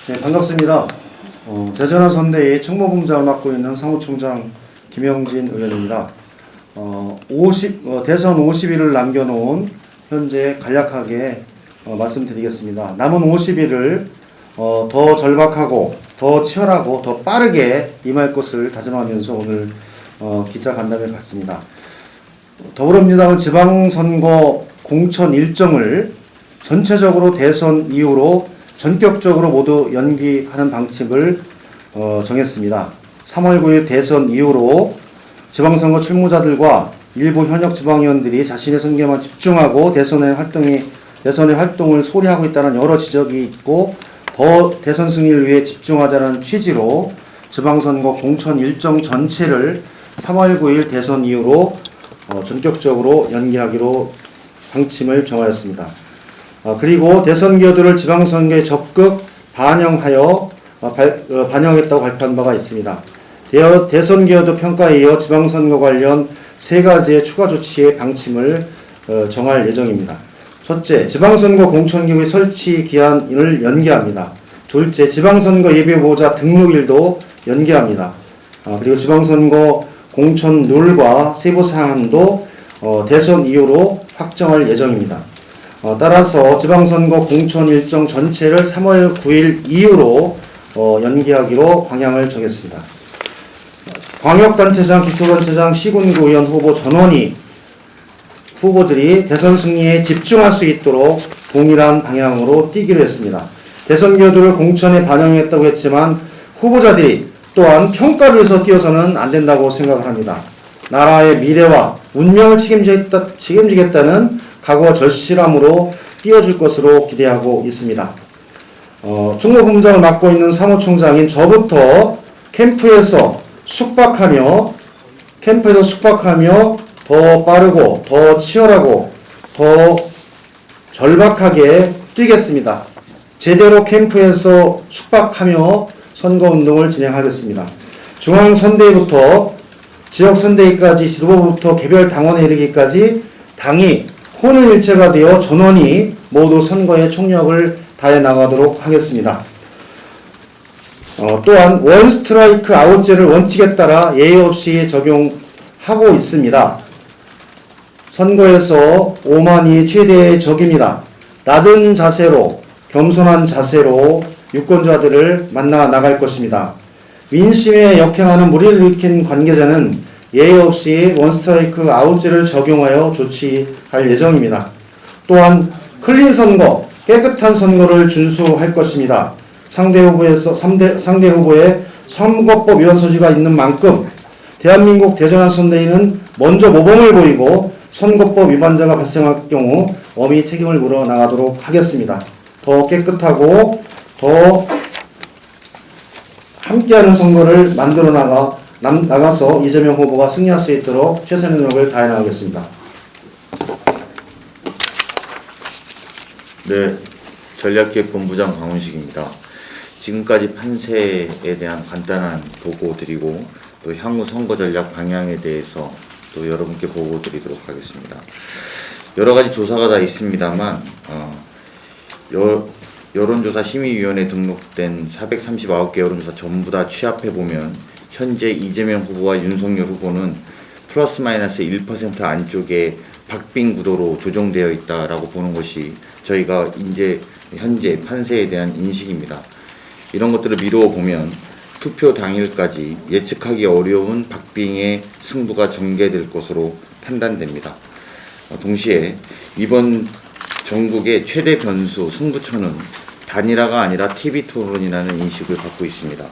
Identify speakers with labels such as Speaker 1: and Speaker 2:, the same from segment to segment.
Speaker 1: 네, 반갑습니다. 대전한 선대위 청모공장을 맡고 있는 사무총장 김영진 의원입니다. 대선 50일을 남겨놓은 현재 간략하게 말씀드리겠습니다. 남은 50일을 더 절박하고 더 치열하고 더 빠르게 임할 것을 다짐하면서 오늘 기자간담회 갖습니다. 더불어민주당은 지방선거 공천 일정을 전체적으로 대선 이후로 전격적으로 모두 연기하는 방침을 정했습니다. 3월 9일 대선 이후로 지방선거 출무자들과 일부 현역 지방의원들이 자신의 선거에만 집중하고 대선의 활동을 소홀히 하고 있다는 여러 지적이 있고, 더 대선 승리를 위해 집중하자는 취지로 지방선거 공천 일정 전체를 3월 9일 대선 이후로 전격적으로 연기하기로 방침을 정하였습니다. 그리고 대선 기여도를 지방선거에 적극 반영했다고 발표한 바가 있습니다. 대선 기여도 평가에 이어 지방선거 관련 3가지의 추가 조치의 방침을 정할 예정입니다. 첫째, 지방선거 공천기구의 설치 기한을 연기합니다. 둘째, 지방선거 예비후보자 등록일도 연기합니다. 그리고 지방선거 공천 룰과 세부 사항도 대선 이후로 확정할 예정입니다. 따라서 지방선거 공천 일정 전체를 3월 9일 이후로 연기하기로 방향을 정했습니다. 광역단체장, 기초단체장, 시군구 의원 후보 전원이 후보들이 대선 승리에 집중할 수 있도록 동일한 방향으로 뛰기로 했습니다. 대선 기여도를 공천에 반영했다고 했지만 후보자들이 또한 평가를 위해서 뛰어서는 안 된다고 생각을 합니다. 나라의 미래와 운명을 책임지겠다는 각오와 절실함으로 뛰어줄 것으로 기대하고 있습니다. 충무공장을 맡고 있는 사무총장인 저부터 캠프에서 숙박하며 더 빠르고 더 치열하고 더 절박하게 뛰겠습니다. 제대로 캠프에서 숙박하며 선거운동을 진행하겠습니다. 중앙선대위부터 지역선대위까지 지도부부터 개별 당원에 이르기까지 당이 혼인일체가 되어 전원이 모두 선거에 총력을 다해 나가도록 하겠습니다. 또한 원스트라이크 아웃제를 원칙에 따라 예의 없이 적용하고 있습니다. 선거에서 오만이 최대의 적입니다. 낮은 자세로, 겸손한 자세로 유권자들을 만나 나갈 것입니다. 민심에 역행하는 무리를 일으킨 관계자는 예의 없이 원스트라이크 아웃제를 적용하여 조치할 예정입니다. 또한 클린 선거, 깨끗한 선거를 준수할 것입니다. 상대 후보의 선거법 위반 소지가 있는 만큼 대한민국 대전한 선대위는 먼저 모범을 보이고 선거법 위반자가 발생할 경우 엄히 책임을 물어 나가도록 하겠습니다. 더 깨끗하고 더 함께하는 선거를 만들어 나가서 이재명 후보가 승리할 수 있도록 최선의 노력을 다해 나가겠습니다.
Speaker 2: 네, 전략기획본부장 강훈식입니다. 지금까지 판세에 대한 간단한 보고 드리고, 또 향후 선거 전략 방향에 대해서 또 여러분께 보고 드리도록 하겠습니다. 여러 가지 조사가 다 있습니다만, 여론조사 심의위원회에 등록된 439개 여론조사 전부 다 취합해보면 현재 이재명 후보와 윤석열 후보는 플러스 마이너스 1% 안쪽에 박빙 구도로 조정되어 있다라고 보는 것이 저희가 현재 판세에 대한 인식입니다. 이런 것들을 미루어 보면 투표 당일까지 예측하기 어려운 박빙의 승부가 전개될 것으로 판단됩니다. 동시에 이번 전국의 최대 변수 승부처는 단일화가 아니라 TV 토론이라는 인식을 갖고 있습니다.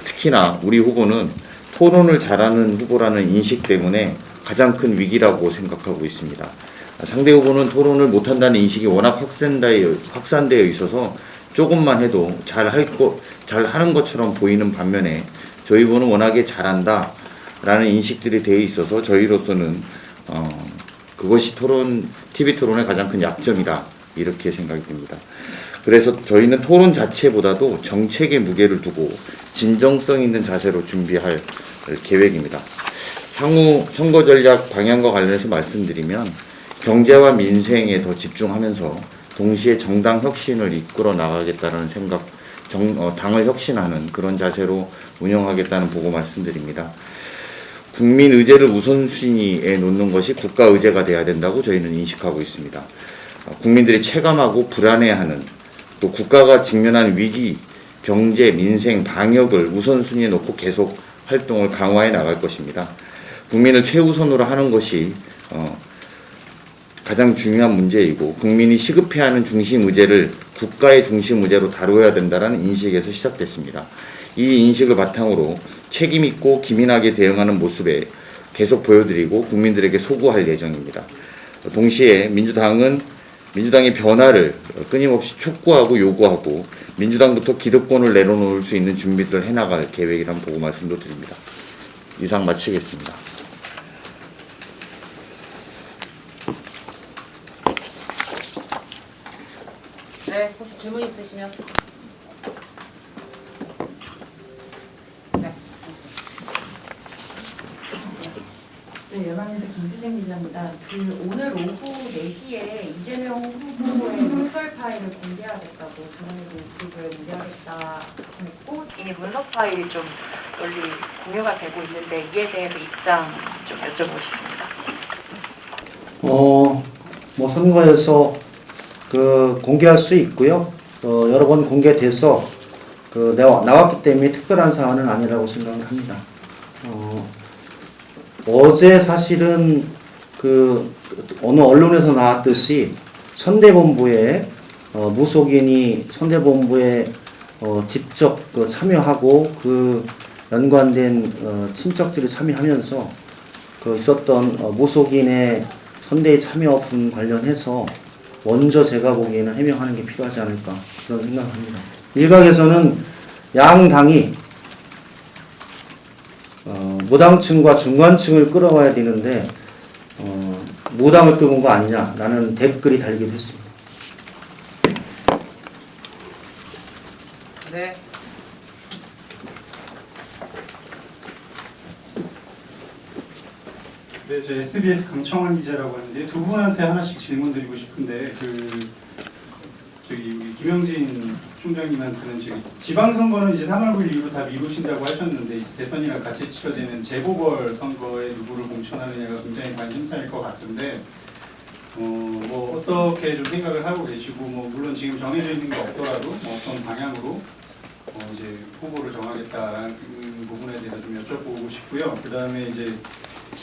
Speaker 2: 특히나 우리 후보는 토론을 잘하는 후보라는 인식 때문에 가장 큰 위기라고 생각하고 있습니다. 상대 후보는 토론을 못한다는 인식이 워낙 확산되어 있어서 조금만 해도 잘하는 것처럼 보이는 반면에 저희 후보는 워낙에 잘한다 라는 인식들이 되어 있어서 저희로서는 그것이 TV 토론의 가장 큰 약점이다 이렇게 생각이 됩니다. 그래서 저희는 토론 자체보다도 정책의 무게를 두고 진정성 있는 자세로 준비할 계획입니다. 향후 선거 전략 방향과 관련해서 말씀드리면 경제와 민생에 더 집중하면서 동시에 정당 혁신을 이끌어 나가겠다는 생각 당을 혁신하는 그런 자세로 운영하겠다는 보고 말씀드립니다. 국민 의제를 우선순위에 놓는 것이 국가 의제가 돼야 된다고 저희는 인식하고 있습니다. 국민들이 체감하고 불안해하는, 또 국가가 직면한 위기, 경제, 민생, 방역을 우선순위에 놓고 계속 활동을 강화해 나갈 것입니다. 국민을 최우선으로 하는 것이 가장 중요한 문제이고, 국민이 시급해하는 중심 의제를 국가의 중심 의제로 다루어야 된다는 인식에서 시작됐습니다. 이 인식을 바탕으로 책임 있고 기민하게 대응하는 모습에 계속 보여드리고 국민들에게 소구할 예정입니다. 동시에 민주당의 변화를 끊임없이 촉구하고 요구하고 민주당부터 기득권을 내려놓을 수 있는 준비를 해나갈 계획이란 보고 말씀도 드립니다. 이상 마치겠습니다.
Speaker 3: 네, 혹시 질문 있으시면. 네.
Speaker 4: 네, 연합뉴스 김수진 기자입니다. 오늘 오후 4시에 이재명 후보의 묵설 파일을 공개하겠다고 전원일보 유튜브에 공개하겠다 했고,
Speaker 3: 이미 문서 파일이 좀 널리 공유가 되고 있는데 이에 대해서 입장 좀 여쭤보고 싶습니다.
Speaker 1: 뭐 선거에서 공개할 수 있고요. 여러 번 공개돼서 나왔기 때문에 특별한 사안은 아니라고 생각을 합니다. 어제 사실은 어느 언론에서 나왔듯이 선대본부에 무속인이 선대본부에 직접 참여하고 연관된 친척들이 참여하면서 있었던 무속인의 선대의 참여분 관련해서 먼저 제가 보기에는 해명하는 게 필요하지 않을까 그런 생각을 합니다. 일각에서는 양당이 무당층과 중간층을 끌어와야 되는데 무당을 끌고 온 거 아니냐라는 댓글이 달리기도 했습니다.
Speaker 3: 네.
Speaker 5: 네, 저 SBS 강청원 기자라고 하는데 두 분한테 하나씩 질문 드리고 싶은데 우리 김영진 총장님한테는 지방선거는 이제 3월 9일 이후로 다 미루신다고 하셨는데 이제 대선이랑 같이 치러지는 재보궐 선거에 누구를 공천하느냐가 굉장히 관심사일 것 같은데 뭐 어떻게 좀 생각을 하고 계시고 물론 지금 정해져 있는 게 없더라도 어떤 방향으로 이제 후보를 정하겠다라는 부분에 대해서 좀 여쭤보고 싶고요. 그 다음에 이제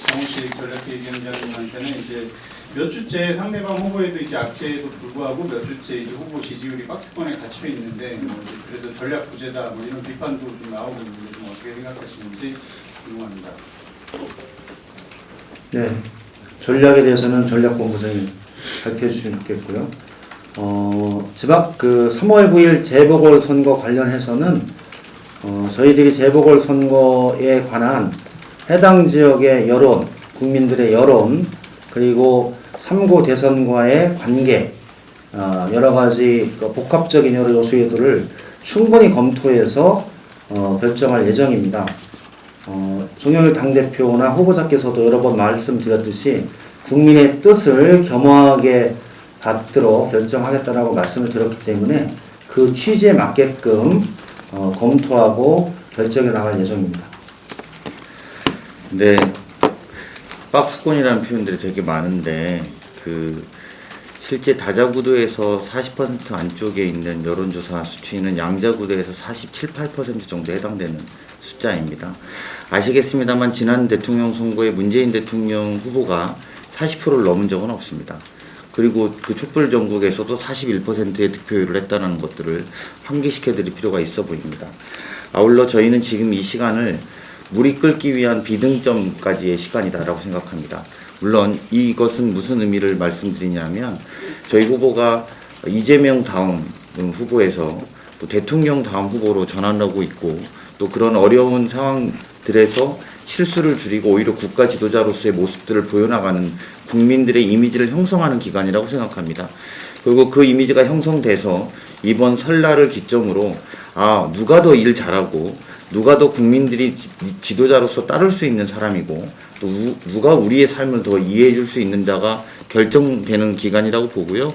Speaker 5: 정우식 전략기획위원장님한테는 이제 몇 주째 상대방 후보에도 이제 악재에도 불구하고 몇 주째 이제 후보 지지율이 박스권에 갇혀 있는데 그래서 전략 부재다 이런 비판도 좀 나오고 있는데 좀 어떻게 생각하시는지 궁금합니다.
Speaker 1: 네, 전략에 대해서는 전략본부장이 밝혀주시면 좋겠고요. 3월 9일 재보궐선거 관련해서는 저희들이 재보궐선거에 관한 해당 지역의 여론, 국민들의 여론, 그리고 3구 대선과의 관계, 여러 가지 복합적인 여러 요소들을 충분히 검토해서 결정할 예정입니다. 송영길 당대표나 후보자께서도 여러 번 말씀드렸듯이 국민의 뜻을 겸허하게 받들어 결정하겠다라고 말씀을 드렸기 때문에 그 취지에 맞게끔 검토하고 결정해 나갈 예정입니다.
Speaker 2: 네, 박스권이라는 표현들이 되게 많은데 실제 다자구도에서 40% 안쪽에 있는 여론조사 수치는 양자구도에서 47, 8% 정도 해당되는 숫자입니다. 아시겠습니다만 지난 대통령 선거에 문재인 대통령 후보가 40%를 넘은 적은 없습니다. 그리고 촛불 전국에서도 41%의 득표율을 했다는 것들을 환기시켜드릴 필요가 있어 보입니다. 아울러 저희는 지금 이 시간을 물이 끓기 위한 비등점까지의 시간이다라고 생각합니다. 물론 이것은 무슨 의미를 말씀드리냐면 저희 후보가 이재명 다음 후보에서 또 대통령 다음 후보로 전환하고 있고 또 그런 어려운 상황들에서 실수를 줄이고 오히려 국가 지도자로서의 모습들을 보여나가는 국민들의 이미지를 형성하는 기간이라고 생각합니다. 그리고 그 이미지가 형성돼서 이번 설날을 기점으로 누가 더 일 잘하고 누가 더 국민들이 지도자로서 따를 수 있는 사람이고 또 누가 우리의 삶을 더 이해해 줄 수 있는 자가 결정되는 기간이라고 보고요.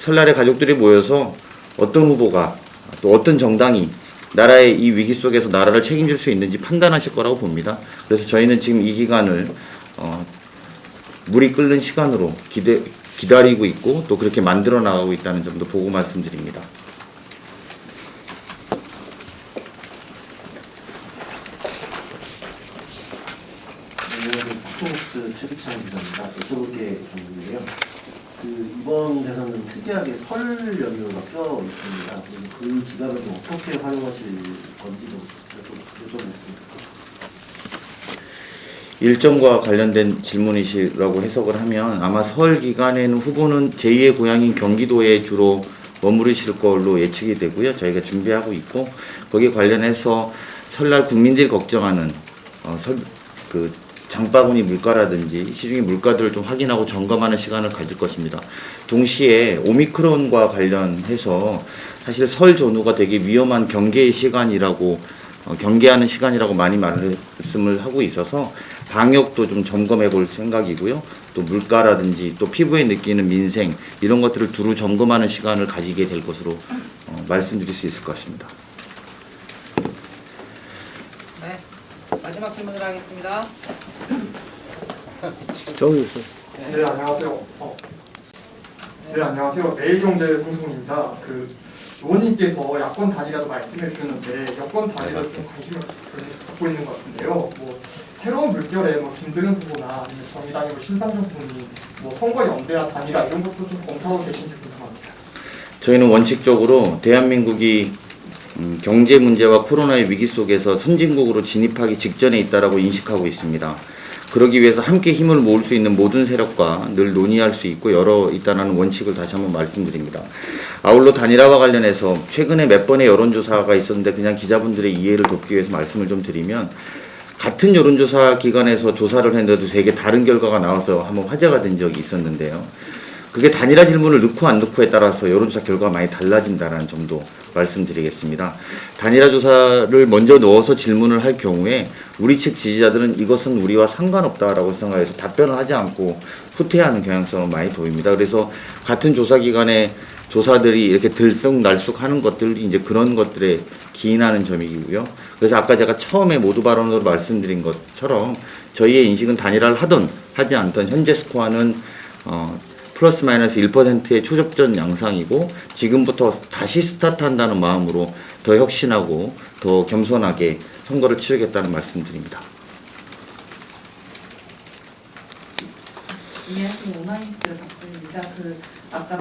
Speaker 2: 설날에 가족들이 모여서 어떤 후보가 또 어떤 정당이 나라의 이 위기 속에서 나라를 책임질 수 있는지 판단하실 거라고 봅니다. 그래서 저희는 지금 이 기간을 물이 끓는 시간으로 기다리고 있고 또 그렇게 만들어 나가고 있다는 점도 보고 말씀드립니다.
Speaker 6: 포스트 최기찬 기자입니다. 여쭤볼 게 좀 있는데요. 이번 대선은 특이하게 설 연휴가 껴 있습니다. 그 기간을 좀 어떻게 활용하실 건지도 여쭤보겠습니다.
Speaker 2: 일정과 관련된 질문이시라고 해석을 하면 아마 설 기간에는 후보는 제2의 고향인 경기도에 주로 머무르실 걸로 예측이 되고요. 저희가 준비하고 있고 거기에 관련해서 설날 국민들이 걱정하는 장바구니 물가라든지 시중의 물가들을 좀 확인하고 점검하는 시간을 가질 것입니다. 동시에 오미크론과 관련해서 사실 설 전후가 되게 위험한 경계의 시간이라고 경계하는 시간이라고 많이 말씀을 하고 있어서 방역도 좀 점검해 볼 생각이고요. 또 물가라든지 또 피부에 느끼는 민생 이런 것들을 두루 점검하는 시간을 가지게 될 것으로 말씀드릴 수 있을 것 같습니다.
Speaker 7: 네, 마지막 질문을 하겠습니다.
Speaker 8: 네, 안녕하세요. 네, 안녕하세요. 매일경제 성승입니다. 의원님께서 야권 단일화도 말씀해 주셨는데 여권 단일화도 좀 관심을 갖고 있는 것 같은데요. 새로운 물결에 김동연 후보나 아니면 정의당의 심상정 후보님 선거 연대나 단일화 이런 것도 좀 검토하고 계신지 궁금합니다.
Speaker 2: 저희는 원칙적으로 대한민국이 경제 문제와 코로나의 위기 속에서 선진국으로 진입하기 직전에 있다라고 인식하고 있습니다. 그러기 위해서 함께 힘을 모을 수 있는 모든 세력과 늘 논의할 수 있고 열어 있다는 원칙을 다시 한번 말씀드립니다. 아울러 단일화와 관련해서 최근에 몇 번의 여론조사가 있었는데 그냥 기자분들의 이해를 돕기 위해서 말씀을 좀 드리면 같은 여론조사 기관에서 조사를 했는데도 되게 다른 결과가 나와서 한번 화제가 된 적이 있었는데요. 그게 단일화 질문을 넣고 안 넣고에 따라서 여론조사 결과가 많이 달라진다는 점도 말씀드리겠습니다. 단일화 조사를 먼저 넣어서 질문을 할 경우에 우리 측 지지자들은 이것은 우리와 상관없다라고 생각해서 답변을 하지 않고 후퇴하는 경향성을 많이 보입니다. 그래서 같은 조사기관의 조사들이 이렇게 들쑥날쑥하는 것들이 이제 그런 것들에 기인하는 점이고요. 그래서 아까 제가 처음에 모두 발언으로 말씀드린 것처럼 저희의 인식은 단일화를 하든 하지 않든 현재 스코어는 플러스 마이너스 1%의 초접전 양상이고 지금부터 다시 스타트한다는 마음으로 더 혁신하고 더 겸손하게 선거를 치르겠다는 말씀드립니다.
Speaker 4: 안녕하세요. 오마이뉴스 박준입니다. 아까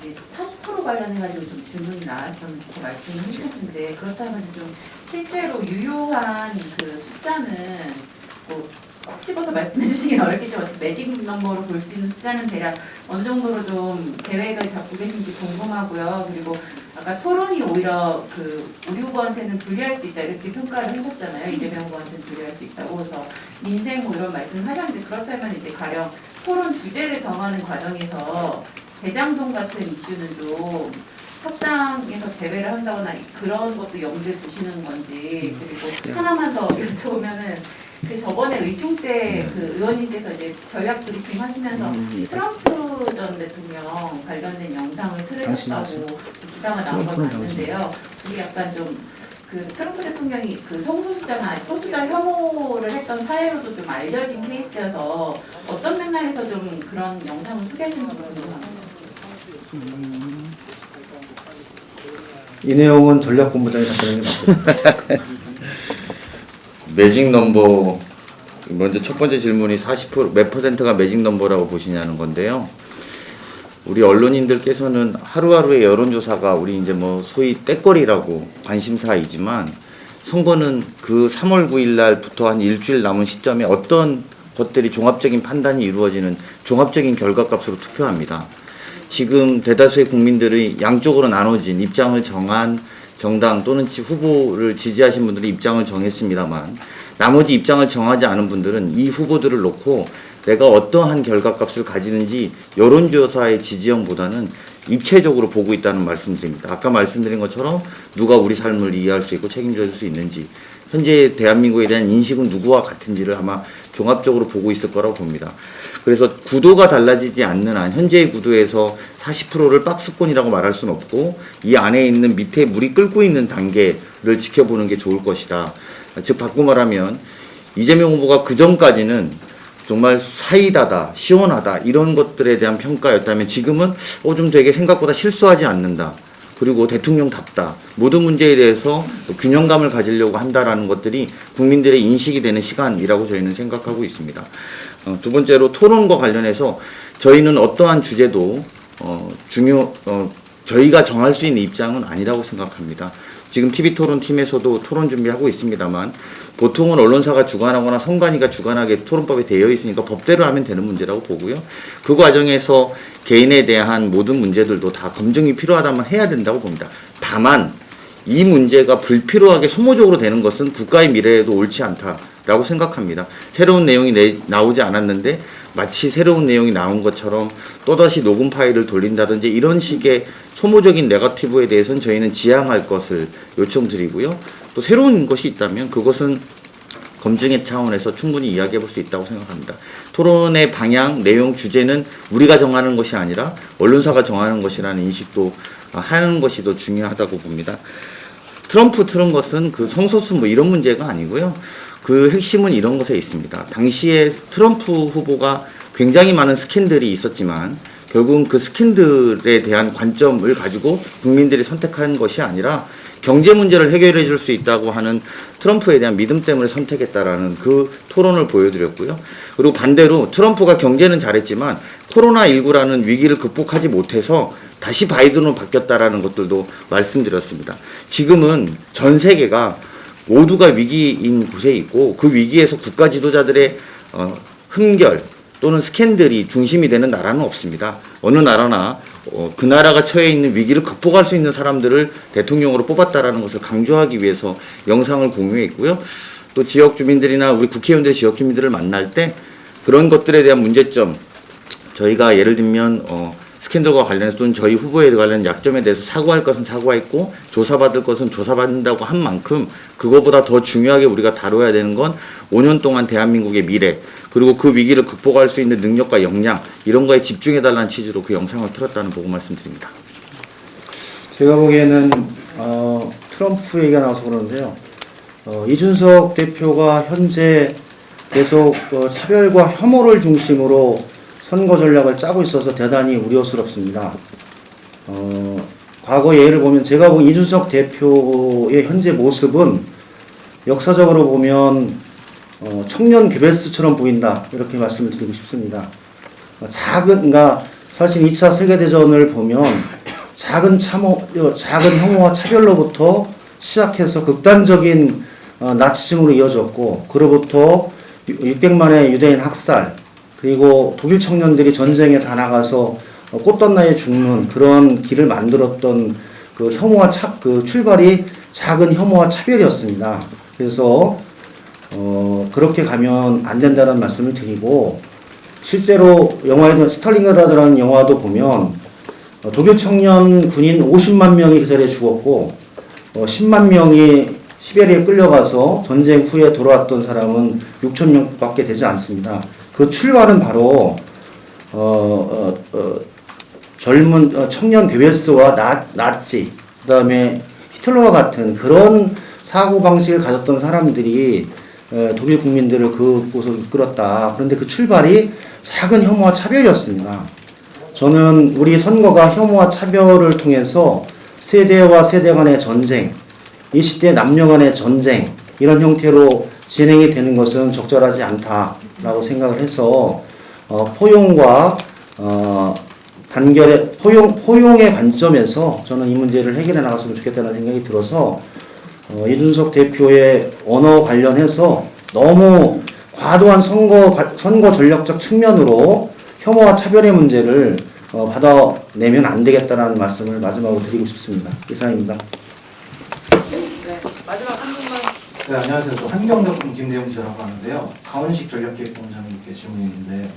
Speaker 4: 40% 관련해가지고 좀 질문이 나왔었는데 말씀을 해주셨는데 그렇다면 좀 실제로 유효한 숫자는 꼭 집어서 말씀해 주시긴 어렵겠지만 매직 넘버로 볼 수 있는 숫자는 대략 어느 정도로 좀 계획을 잡고 계신지 궁금하고요. 그리고 아까 토론이 오히려 우리 후보한테는 불리할 수 있다 이렇게 평가를 하셨잖아요. 이재명 후보한테는 불리할 수 있다고. 그래서 민생 이런 말씀을 하셨는데 그렇다면 이제 가령 토론 주제를 정하는 과정에서 대장동 같은 이슈는 좀 협상에서 제외를 한다거나 그런 것도 염두에 두시는 건지. 그리고 하나만 더 여쭤보면은 저번에 의총 때 의원님께서 이제 전략 브리핑 하시면서 트럼프 전 대통령 관련된 영상을 틀으셨다고 기사가 나온 걸 봤는데요. 그게 약간 좀 트럼프 대통령이 성소수자나 소수자 혐오를 했던 사례로도 좀 알려진 케이스여서 어떤 맥락에서 좀 그런 영상을 소개하시는 건지 궁금합니다.
Speaker 1: 이 내용은 전략본부장이 답변하는 게 맞거든요.
Speaker 2: 매직 넘버 먼저 첫 번째 질문이 40% 몇 %가 매직 넘버라고 보시냐는 건데요. 우리 언론인들께서는 하루하루의 여론조사가 우리 이제 소위 떼거리라고 관심사이지만 선거는 3월 9일 날부터 한 일주일 남은 시점에 어떤 것들이 종합적인 판단이 이루어지는 종합적인 결과값으로 투표합니다. 지금 대다수의 국민들의 양쪽으로 나눠진 입장을 정한 정당 또는 후보를 지지하신 분들이 입장을 정했습니다만 나머지 입장을 정하지 않은 분들은 이 후보들을 놓고 내가 어떠한 결과값을 가지는지 여론조사의 지지형보다는 입체적으로 보고 있다는 말씀드립니다. 아까 말씀드린 것처럼 누가 우리 삶을 이해할 수 있고 책임져 줄 수 있는지 현재 대한민국에 대한 인식은 누구와 같은지를 아마 종합적으로 보고 있을 거라고 봅니다. 그래서 구도가 달라지지 않는 한 현재의 구도에서 40%를 박스권이라고 말할 수는 없고 이 안에 있는 밑에 물이 끓고 있는 단계를 지켜보는 게 좋을 것이다. 즉 바꿔 말하면 이재명 후보가 그 전까지는 정말 사이다다, 시원하다 이런 것들에 대한 평가였다면 지금은 좀 되게 생각보다 실수하지 않는다. 그리고 대통령답다. 모든 문제에 대해서 균형감을 가지려고 한다라는 것들이 국민들의 인식이 되는 시간이라고 저희는 생각하고 있습니다. 두 번째로 토론과 관련해서 저희는 어떠한 주제도 저희가 정할 수 있는 입장은 아니라고 생각합니다. 지금 TV토론팀에서도 토론 준비하고 있습니다만 보통은 언론사가 주관하거나 선관위가 주관하게 토론법에 되어 있으니까 법대로 하면 되는 문제라고 보고요. 그 과정에서 개인에 대한 모든 문제들도 다 검증이 필요하다면 해야 된다고 봅니다. 다만 이 문제가 불필요하게 소모적으로 되는 것은 국가의 미래에도 옳지 않다라고 생각합니다. 새로운 내용이 나오지 않았는데 마치 새로운 내용이 나온 것처럼 또다시 녹음 파일을 돌린다든지 이런 식의 소모적인 네거티브에 대해서는 저희는 지양할 것을 요청드리고요. 또 새로운 것이 있다면 그것은 검증의 차원에서 충분히 이야기해 볼 수 있다고 생각합니다. 토론의 방향, 내용, 주제는 우리가 정하는 것이 아니라 언론사가 정하는 것이라는 인식도 하는 것이 더 중요하다고 봅니다. 트럼프 틀은 것은 그 성소수 뭐 이런 문제가 아니고요. 그 핵심은 이런 것에 있습니다. 당시에 트럼프 후보가 굉장히 많은 스캔들이 있었지만 결국은 그 스캔들에 대한 관점을 가지고 국민들이 선택한 것이 아니라 경제 문제를 해결해 줄 수 있다고 하는 트럼프에 대한 믿음 때문에 선택했다라는 그 토론을 보여드렸고요. 그리고 반대로 트럼프가 경제는 잘했지만 코로나19라는 위기를 극복하지 못해서 다시 바이든으로 바뀌었다라는 것들도 말씀드렸습니다. 지금은 전 세계가 모두가 위기인 곳에 있고 그 위기에서 국가 지도자들의 흠결 또는 스캔들이 중심이 되는 나라는 없습니다. 어느 나라나 그 나라가 처해 있는 위기를 극복할 수 있는 사람들을 대통령으로 뽑았다라는 것을 강조하기 위해서 영상을 공유했고요. 또 지역 주민들이나 우리 국회의원들 지역 주민들을 만날 때 그런 것들에 대한 문제점 저희가 예를 들면 스캔들과 관련해서 또는 저희 후보에 관련 약점에 대해서 사과할 것은 사과했고 조사받을 것은 조사받는다고 한 만큼 그거보다 더 중요하게 우리가 다뤄야 되는 건 5년 동안 대한민국의 미래 그리고 그 위기를 극복할 수 있는 능력과 역량 이런 거에 집중해달라는 취지로 그 영상을 틀었다는 보고 말씀드립니다.
Speaker 1: 제가 보기에는 트럼프 얘기가 나와서 그러는데요. 이준석 대표가 현재 계속 차별과 혐오를 중심으로 선거 전략을 짜고 있어서 대단히 우려스럽습니다. 과거 예를 보면 제가 본 이준석 대표의 현재 모습은 역사적으로 보면 청년 괴벨스처럼 보인다 이렇게 말씀을 드리고 싶습니다. 그러니까 사실 2차 세계대전을 보면 작은 혐오와 차별로부터 시작해서 극단적인 나치즘으로 이어졌고 그로부터 600만의 유대인 학살 그리고 독일 청년들이 전쟁에 다 나가서 꽃던 나이에 죽는 그런 길을 만들었던 그 혐오와 그 출발이 작은 혐오와 차별이었습니다. 그래서 그렇게 가면 안 된다는 말씀을 드리고 실제로 영화에도 스탈린그라드라는 영화도 보면 독일 청년 군인 50만 명이 그 자리에 죽었고 10만 명이 시베리아에 끌려가서 전쟁 후에 돌아왔던 사람은 6천 명밖에 되지 않습니다. 그 출발은 바로 젊은 청년 괴벨스와 나치 그다음에 히틀러와 같은 그런 사고방식을 가졌던 사람들이 독일 국민들을 그곳으로 이끌었다. 그런데 그 출발이 작은 혐오와 차별이었습니다. 저는 우리 선거가 혐오와 차별을 통해서 세대와 세대 간의 전쟁, 이 시대 남녀 간의 전쟁 이런 형태로 진행이 되는 것은 적절하지 않다라고 생각을 해서 포용과 단결의 포용의 관점에서 저는 이 문제를 해결해 나갔으면 좋겠다는 생각이 들어서 이준석 대표의 언어 관련해서 너무 과도한 선거 전략적 측면으로 혐오와 차별의 문제를 받아내면 안 되겠다는 말씀을 마지막으로 드리고 싶습니다. 이상입니다.
Speaker 7: 네, 마지막 한 분만.
Speaker 9: 네, 안녕하세요. 저 환경작품 김대용 기자라고 하는데요. 강원식 전략기획본부장님께 질문이 있는데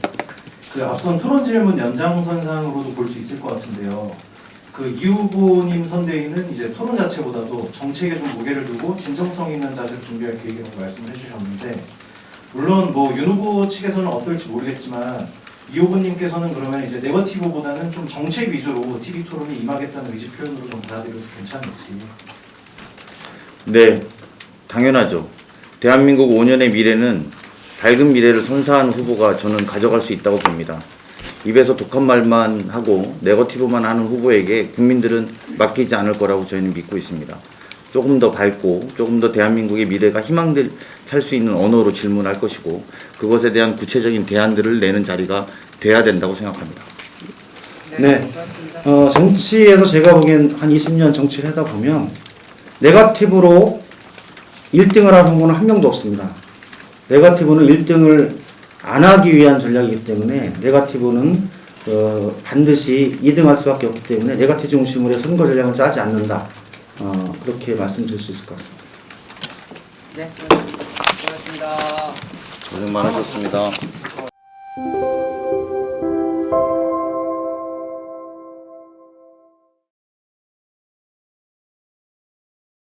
Speaker 9: 그 앞선 토론 질문 연장선상으로도 볼 수 있을 것 같은데요. 그 이 후보님 선대위는 이제 토론 자체보다도 정책에 좀 무게를 두고 진정성 있는 자세를 준비할 계획이라고 말씀을 해주셨는데 물론 뭐 윤 후보 측에서는 어떨지 모르겠지만 이 후보님께서는 그러면 이제 네거티브보다는 좀 정책 위주로 TV 토론에 임하겠다는 의지 표현으로 좀 받아들여도 괜찮을지.
Speaker 2: 네, 당연하죠. 대한민국 5년의 미래는 밝은 미래를 선사하는 후보가 저는 가져갈 수 있다고 봅니다. 입에서 독한 말만 하고 네거티브만 하는 후보에게 국민들은 맡기지 않을 거라고 저희는 믿고 있습니다. 조금 더 밝고 조금 더 대한민국의 미래가 희망될 살 수 있는 언어로 질문할 것이고 그것에 대한 구체적인 대안들을 내는 자리가 돼야 된다고 생각합니다.
Speaker 1: 네. 정치에서 제가 보기엔 한 20년 정치를 하다 보면 네거티브로 1등을 하는 후보는 한 명도 없습니다. 네거티브는 1등을 안 하기 위한 전략이기 때문에 네거티브는 반드시 2등할 수밖에 없기 때문에 네거티브 중심으로 선거 전략을 짜지 않는다. 그렇게 말씀드릴 수 있을 것 같습니다.
Speaker 7: 네, 고맙습니다.
Speaker 2: 고생 많으셨습니다.